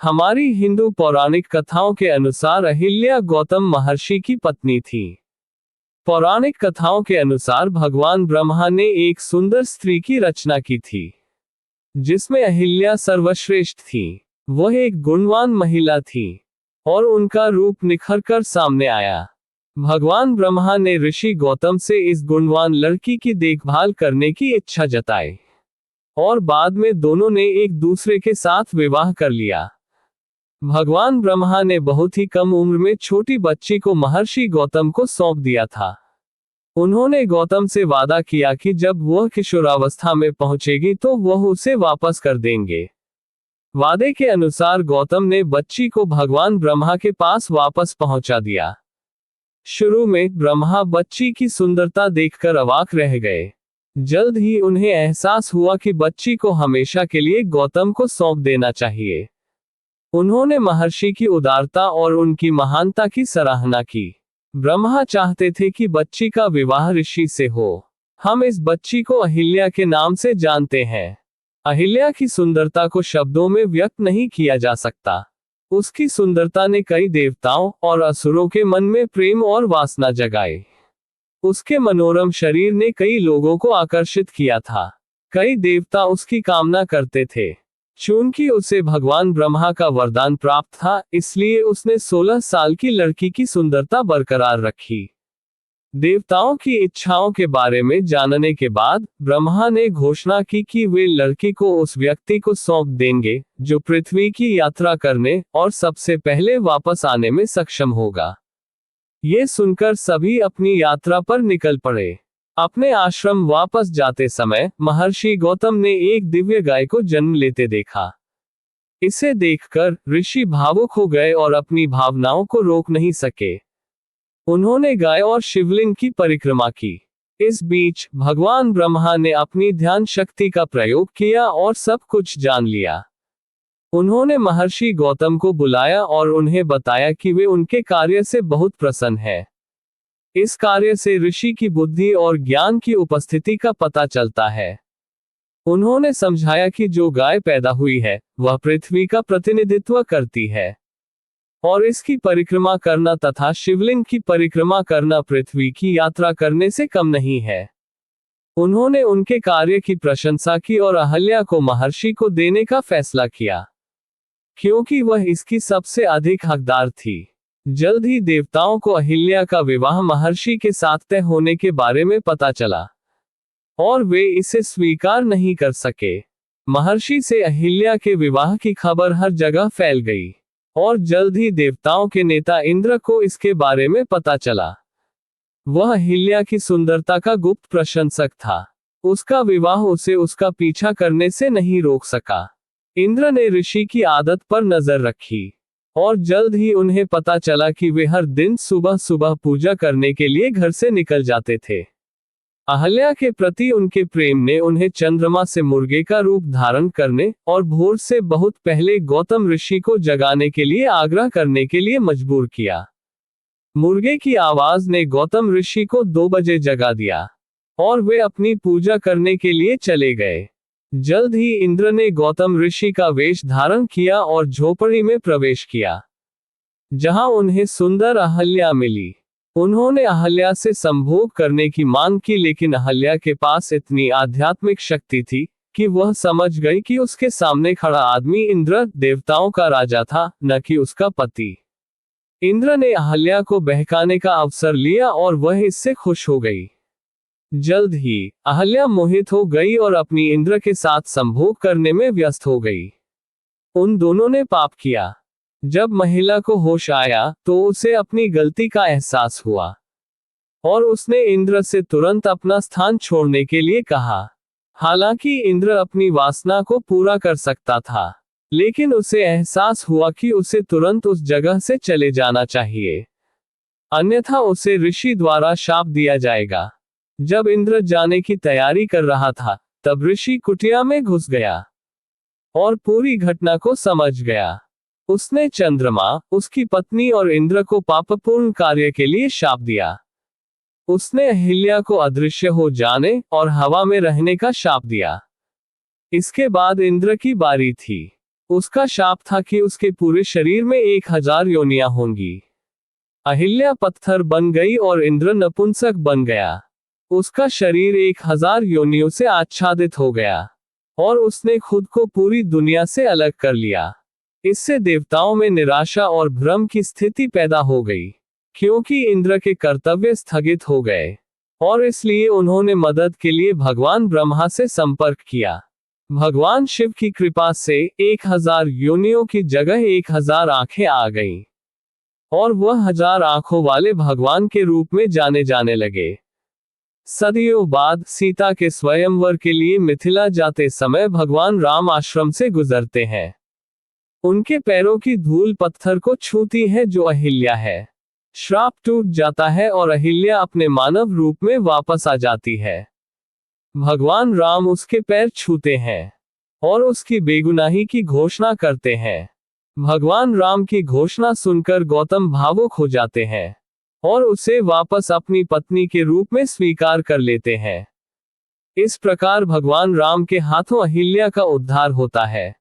हमारी हिंदू पौराणिक कथाओं के अनुसार अहिल्या गौतम महर्षि की पत्नी थी। पौराणिक कथाओं के अनुसार भगवान ब्रह्मा ने एक सुंदर स्त्री की रचना की थी, जिसमें अहिल्या सर्वश्रेष्ठ थी। वह एक गुणवान महिला थी और उनका रूप निखर कर सामने आया। भगवान ब्रह्मा ने ऋषि गौतम से इस गुणवान लड़की की देखभाल करने की इच्छा जताई और बाद में दोनों ने एक दूसरे के साथ विवाह कर लिया। भगवान ब्रह्मा ने बहुत ही कम उम्र में छोटी बच्ची को महर्षि गौतम को सौंप दिया था। उन्होंने गौतम से वादा किया कि जब वह किशोरावस्था में पहुंचेगी तो वह उसे वापस कर देंगे। वादे के अनुसार गौतम ने बच्ची को भगवान ब्रह्मा के पास वापस पहुंचा दिया। शुरू में ब्रह्मा बच्ची की सुंदरता देखकर अवाक रह गए। जल्द ही उन्हें एहसास हुआ कि बच्ची को हमेशा के लिए गौतम को सौंप देना चाहिए। उन्होंने महर्षि की उदारता और उनकी महानता की सराहना की। ब्रह्मा चाहते थे कि बच्ची का विवाह ऋषि से हो। हम इस बच्ची को अहिल्या के नाम से जानते हैं। अहिल्या की सुंदरता को शब्दों में व्यक्त नहीं किया जा सकता। उसकी सुंदरता ने कई देवताओं और असुरों के मन में प्रेम और वासना जगाई। उसके मनोरम शरीर ने कई लोगों को आकर्षित किया था। कई देवता उसकी कामना करते थे। चूंकि उसे भगवान ब्रह्मा का वरदान प्राप्त था, इसलिए उसने 16 साल की लड़की की सुंदरता बरकरार रखी। देवताओं की इच्छाओं के बारे में जानने के बाद ब्रह्मा ने घोषणा की कि वे लड़की को उस व्यक्ति को सौंप देंगे जो पृथ्वी की यात्रा करने और सबसे पहले वापस आने में सक्षम होगा। ये सुनकर सभी अपनी यात्रा पर निकल पड़े। अपने आश्रम वापस जाते समय महर्षि गौतम ने एक दिव्य गाय को जन्म लेते देखा। इसे देखकर ऋषि भावुक हो गए और अपनी भावनाओं को रोक नहीं सके। उन्होंने गाय और शिवलिंग की परिक्रमा की। इस बीच भगवान ब्रह्मा ने अपनी ध्यान शक्ति का प्रयोग किया और सब कुछ जान लिया। उन्होंने महर्षि गौतम को बुलाया और उन्हें बताया कि वे उनके कार्य से बहुत प्रसन्न हैं। इस कार्य से ऋषि की बुद्धि और ज्ञान की उपस्थिति का पता चलता है। उन्होंने समझाया कि जो गाय पैदा हुई है वह पृथ्वी का प्रतिनिधित्व करती है और इसकी परिक्रमा करना तथा शिवलिंग की परिक्रमा करना पृथ्वी की यात्रा करने से कम नहीं है। उन्होंने उनके कार्य की प्रशंसा की और अहल्या को महर्षि को देने का फैसला किया, क्योंकि वह इसकी सबसे अधिक हकदार थी। जल्द ही देवताओं को अहिल्या का विवाह महर्षि के साथ तय होने के बारे में पता चला और वे इसे स्वीकार नहीं कर सके। महर्षि से अहिल्या के विवाह की खबर हर जगह फैल गई और जल्द ही देवताओं के नेता इंद्र को इसके बारे में पता चला। वह अहिल्या की सुंदरता का गुप्त प्रशंसक था। उसका विवाह उसे उसका पीछा करने से नहीं रोक सका। इंद्र ने ऋषि की आदत पर नजर रखी और जल्द ही उन्हें पता चला कि वे हर दिन सुबह सुबह पूजा करने के लिए घर से निकल जाते थे। अहल्या के प्रति उनके प्रेम ने उन्हें चंद्रमा से मुर्गे का रूप धारण करने और भोर से बहुत पहले गौतम ऋषि को जगाने के लिए आग्रह करने के लिए मजबूर किया। मुर्गे की आवाज ने गौतम ऋषि को 2 बजे जगा दिया और वे अपनी पूजा करने के लिए चले गए। जल्द ही इंद्र ने गौतम ऋषि का वेश धारण किया और झोपड़ी में प्रवेश किया, जहां उन्हें सुंदर अहल्या मिली। उन्होंने अहल्या से संभोग करने की मांग की, लेकिन अहल्या के पास इतनी आध्यात्मिक शक्ति थी कि वह समझ गई कि उसके सामने खड़ा आदमी इंद्र देवताओं का राजा था, न कि उसका पति। इंद्र ने अहल्या को बहकाने का अवसर लिया और वह इससे खुश हो गई। जल्द ही अहल्या मोहित हो गई और अपनी इंद्र के साथ संभोग करने में व्यस्त हो गई। उन दोनों ने पाप किया। जब महिला को होश आया तो उसे अपनी गलती का एहसास हुआ और उसने इंद्र से तुरंत अपना स्थान छोड़ने के लिए कहा। हालांकि इंद्र अपनी वासना को पूरा कर सकता था, लेकिन उसे एहसास हुआ कि उसे तुरंत उस जगह से चले जाना चाहिए, अन्यथा उसे ऋषि द्वारा शाप दिया जाएगा। जब इंद्र जाने की तैयारी कर रहा था, तब ऋषि कुटिया में घुस गया और पूरी घटना को समझ गया। उसने चंद्रमा, उसकी पत्नी और इंद्र को पापपूर्ण कार्य के लिए शाप दिया। उसने अहिल्या को अदृश्य हो जाने और हवा में रहने का शाप दिया। इसके बाद इंद्र की बारी थी। उसका शाप था कि उसके पूरे शरीर में 1000 योनियां होंगी। अहिल्या पत्थर बन गई और इंद्र नपुंसक बन गया। उसका शरीर 1000 योनियों से आच्छादित हो गया और उसने खुद को पूरी दुनिया से अलग कर लिया। इससे देवताओं में निराशा और भ्रम की स्थिति पैदा हो गई, क्योंकि इंद्र के कर्तव्य स्थगित हो गए और इसलिए उन्होंने मदद के लिए भगवान ब्रह्मा से संपर्क किया। भगवान शिव की कृपा से 1000 योनियों की जगह 1000 आंखें आ गईं और वह 1000 आंखों वाले भगवान के रूप में जाने लगे। सदियों बाद सीता के स्वयंवर के लिए मिथिला जाते समय भगवान राम आश्रम से गुजरते हैं। उनके पैरों की धूल पत्थर को छूती है जो अहिल्या है। श्राप टूट जाता है और अहिल्या अपने मानव रूप में वापस आ जाती है। भगवान राम उसके पैर छूते हैं और उसकी बेगुनाही की घोषणा करते हैं। भगवान राम की घोषणा सुनकर गौतम भावुक हो जाते हैं और उसे वापस अपनी पत्नी के रूप में स्वीकार कर लेते हैं। इस प्रकार भगवान राम के हाथों अहिल्या का उद्धार होता है।